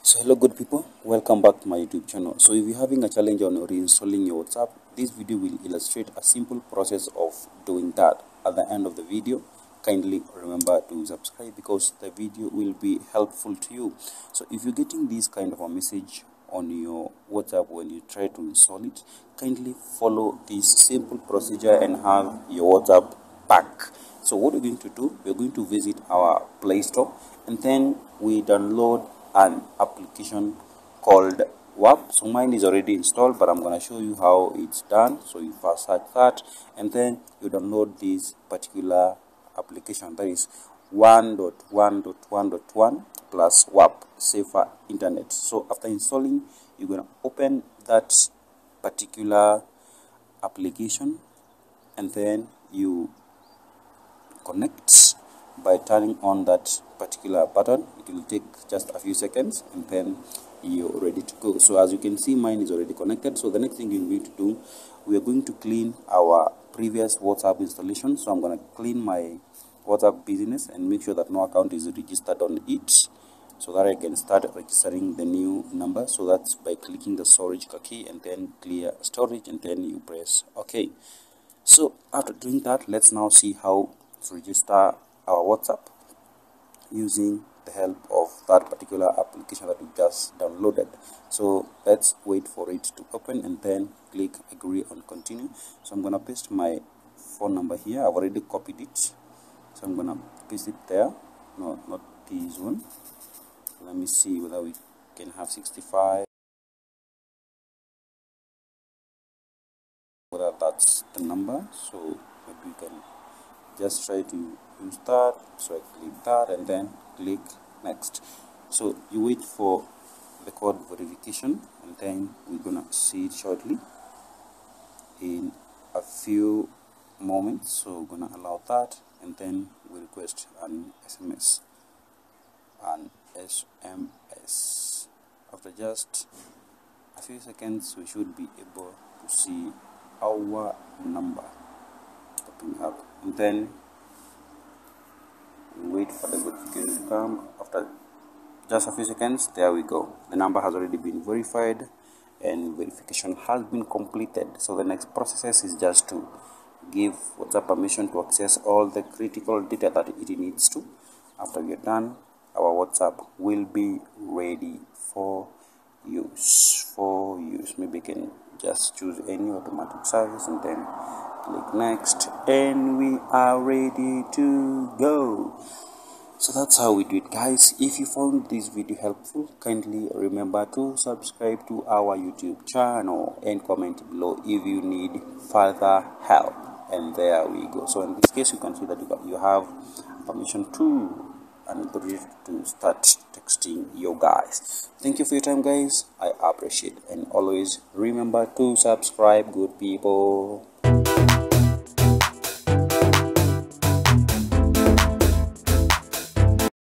So hello good people, welcome back to my YouTube channel. So if you're having a challenge on reinstalling your WhatsApp, this video will illustrate a simple process of doing that. At the end of the video, kindly remember to subscribe because the video will be helpful to you. So if you're getting this kind of a message on your WhatsApp when you try to install it, kindly follow this simple procedure and have your WhatsApp back. So what we're going to do, we're going to visit our Play Store and then we download an application called WAP. So mine is already installed, but I'm going to show you how it's done. So you first search that and then you download this particular application, that is 1.1.1.1 plus WAP safer internet. So after installing, you're going to open that particular application and then you connect by turning on that particular button. It will take just a few seconds and then you're ready to go. So as you can see, mine is already connected. So the next thing you're going to do, we are going to clean our previous WhatsApp installation. So I'm going to clean my WhatsApp business and make sure that no account is registered on it, so that I can start registering the new number. So that's by clicking the storage key and then clear storage and then you press OK. So after doing that, let's now see how to register our WhatsApp using the help of that particular application that we just downloaded. So let's wait for it to open and then click agree on continue. So I'm gonna paste my phone number here. I've already copied it, so I'm gonna paste it there. No, not this one. Let me see whether we can have 65, whether that's the number. So maybe we can just try to use that. So I click that and then click next. So you wait for the code verification and then we're gonna see it shortly in a few moments. So we're gonna allow that and then we request an SMS. After just a few seconds, we should be able to see our number popping up, and then we wait for the verification to come. After just a few seconds, there we go. The number has already been verified and verification has been completed. So the next process is just to give WhatsApp permission to access all the critical data that it needs to. After we are done, our WhatsApp will be ready for use. Maybe you can just choose any automatic service and then click next and we are ready to go. So that's how we do it, guys. If you found this video helpful, kindly remember to subscribe to our YouTube channel and comment below if you need further help. And there we go. So in this case, you can see that you have permission to and authority to start texting your guys. Thank you for your time, guys. I appreciate it. And always remember to subscribe, good people.